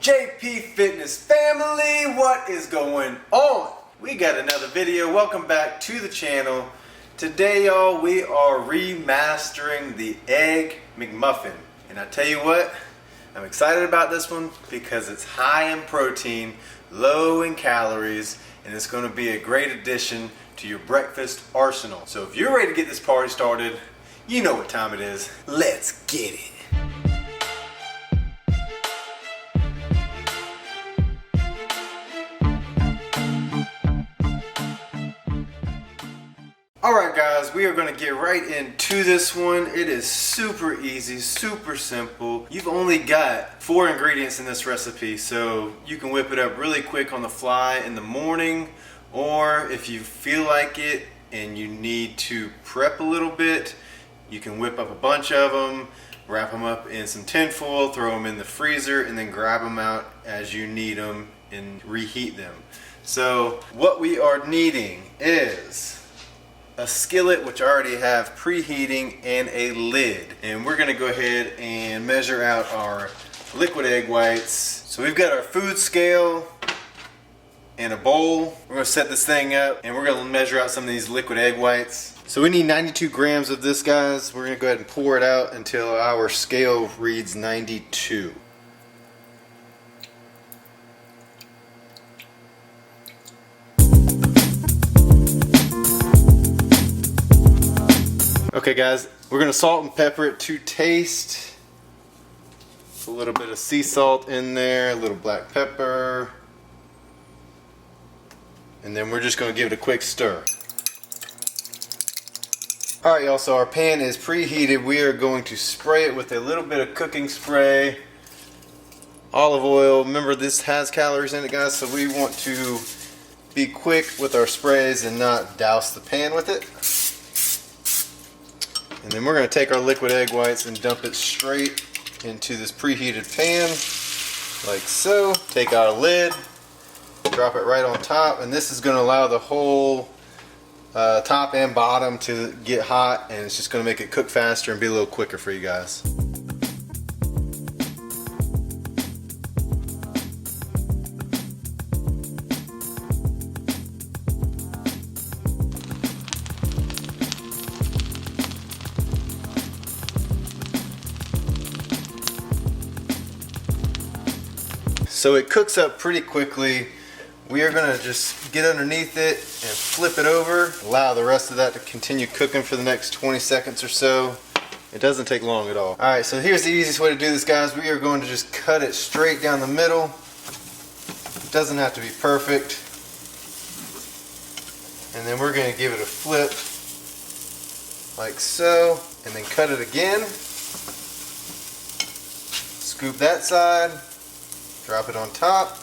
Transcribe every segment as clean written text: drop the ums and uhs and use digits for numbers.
JP Fitness family, what is going on? We got another video. Welcome back to the channel. Today, y'all, we are remastering the Egg McMuffin. And I tell you what, I'm excited about this one because it's high in protein, low in calories, and it's going to be a great addition to your breakfast arsenal. So if you're ready to get this party started, you know what time it is. Let's get it. Alright guys, we are going to get right into this one. It is super easy, super simple. You've only got 4 ingredients in this recipe, so you can whip it up really quick on the fly in the morning, or if you feel like it and you need to prep a little bit, you can whip up a bunch of them, wrap them up in some tin foil, throw them in the freezer, and then grab them out as you need them and reheat them. So what we are needing is a skillet, which I already have preheating, and a lid. And we're gonna go ahead and measure out our liquid egg whites. So we've got our food scale and a bowl. We're gonna set this thing up and we're gonna measure out some of these liquid egg whites. So we need 92 grams of this, guys. We're gonna go ahead and pour it out until our scale reads 92. Okay guys, we're gonna salt and pepper it to taste. A little bit of sea salt in there, a little black pepper. And then we're just gonna give it a quick stir. Alright y'all, so our pan is preheated. We are going to spray it with a little bit of cooking spray. Olive oil, remember this has calories in it guys, so we want to be quick with our sprays and not douse the pan with it. And then we're going to take our liquid egg whites and dump it straight into this preheated pan, like so. Take out a lid, drop it right on top, and this is going to allow the whole top and bottom to get hot, and it's just going to make it cook faster and be a little quicker for you guys. So it cooks up pretty quickly. We are gonna just get underneath it and flip it over. Allow the rest of that to continue cooking for the next 20 seconds or so. It doesn't take long at all. Alright, so here's the easiest way to do this, guys. We are going to just cut it straight down the middle. It doesn't have to be perfect. And then we're gonna give it a flip, like so, and then cut it again. Scoop that side. Drop it on top,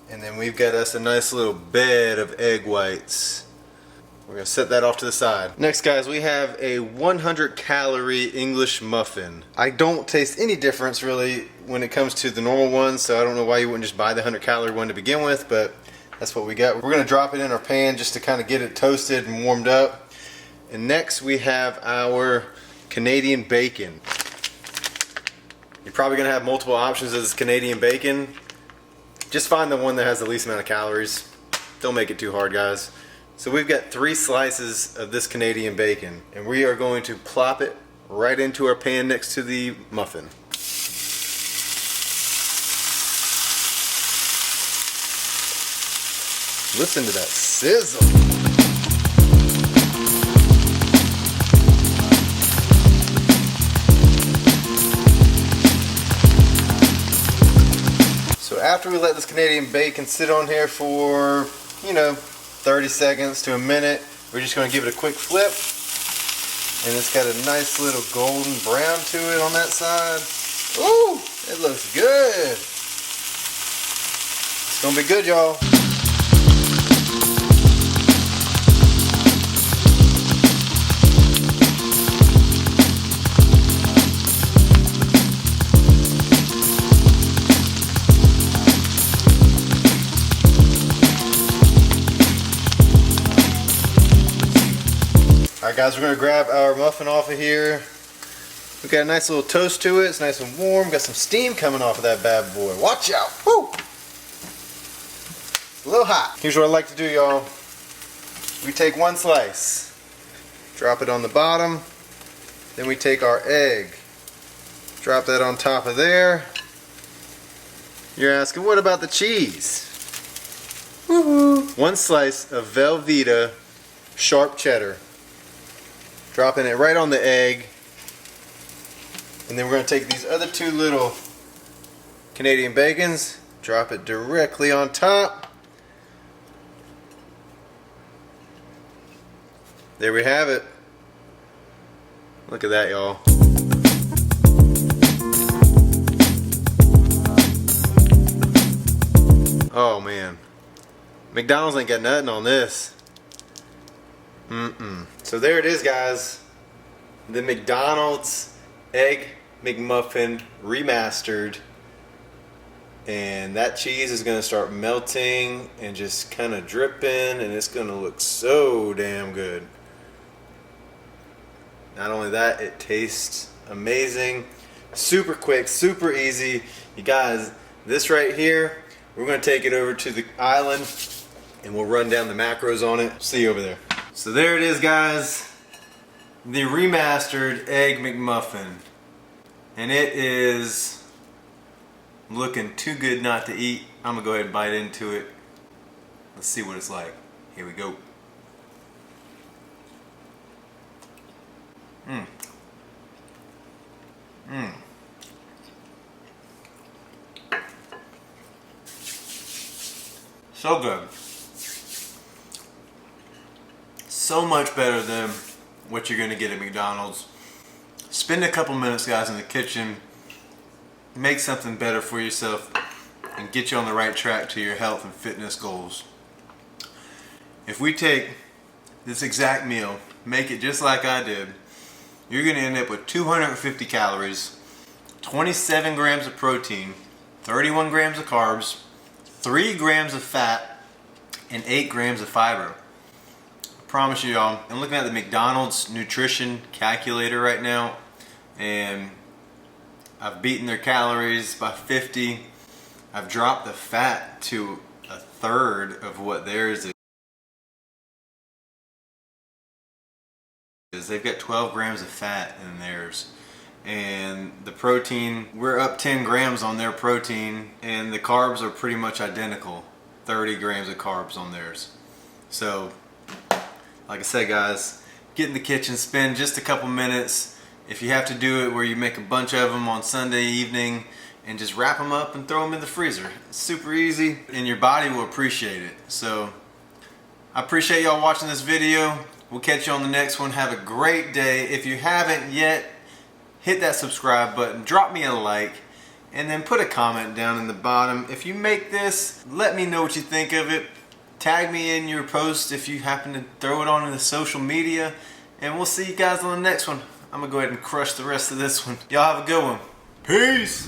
and then we've got us a nice little bed of egg whites. We're going to set that off to the side. Next guys, we have a 100 calorie English muffin. I don't taste any difference really when it comes to the normal ones, so I don't know why you wouldn't just buy the 100 calorie one to begin with, but that's what we got. We're going to drop it in our pan just to kind of get it toasted and warmed up. And next we have our Canadian bacon. You're probably going to have multiple options of this Canadian bacon. Just find the one that has the least amount of calories. Don't make it too hard, guys. So we've got 3 slices of this Canadian bacon, and we are going to plop it right into our pan next to the muffin. Listen to that sizzle. After we let this Canadian bacon sit on here for, 30 seconds to a minute, we're just going to give it a quick flip. And it's got a nice little golden brown to it on that side. Ooh, it looks good. It's going to be good, y'all. Alright guys, we're going to grab our muffin off of here. We got a nice little toast to it. It's nice and warm. Got some steam coming off of that bad boy. Watch out. Woo! A little hot. Here's what I like to do, y'all. We take one slice, drop it on the bottom, then we take our egg, drop that on top of there. You're asking, what about the cheese? Woohoo! One slice of Velveeta sharp cheddar. Dropping it right on the egg. And then we're going to take these other two little Canadian bacons, drop it directly on top. There we have it. Look at that, y'all. Oh man, McDonald's ain't got nothing on this. So there it is, guys. The McDonald's Egg McMuffin remastered. And that cheese is going to start melting and just kind of dripping, and it's going to look so damn good. Not only that, it tastes amazing. Super quick, super easy. You guys, this right here, we're going to take it over to the island and we'll run down the macros on it. See you over there. So there it is, guys. The remastered Egg McMuffin. And it is looking too good not to eat. I'm going to go ahead and bite into it. Let's see what it's like. Here we go. So good. So much better than what you're going to get at McDonald's. Spend a couple minutes, guys, in the kitchen. Make something better for yourself and get you on the right track to your health and fitness goals. If we take this exact meal, make it just like I did, you're going to end up with 250 calories, 27 grams of protein, 31 grams of carbs, 3 grams of fat, and 8 grams of fiber. I promise you, y'all, I'm looking at the McDonald's nutrition calculator right now, and I've beaten their calories by 50. I've dropped the fat to a third of what theirs is. They've got 12 grams of fat in theirs. And the protein, we're up 10 grams on their protein, and the carbs are pretty much identical. 30 grams of carbs on theirs. So, like I said, guys, get in the kitchen, spend just a couple minutes. If you have to do it where you make a bunch of them on Sunday evening and just wrap them up and throw them in the freezer. It's super easy and your body will appreciate it. So I appreciate y'all watching this video. We'll catch you on the next one. Have a great day. If you haven't yet, hit that subscribe button, drop me a like, and then put a comment down in the bottom. If you make this, let me know what you think of it. Tag me in your post if you happen to throw it on the social media, and we'll see you guys on the next one. I'm gonna go ahead and crush the rest of this one. Y'all have a good one. Peace!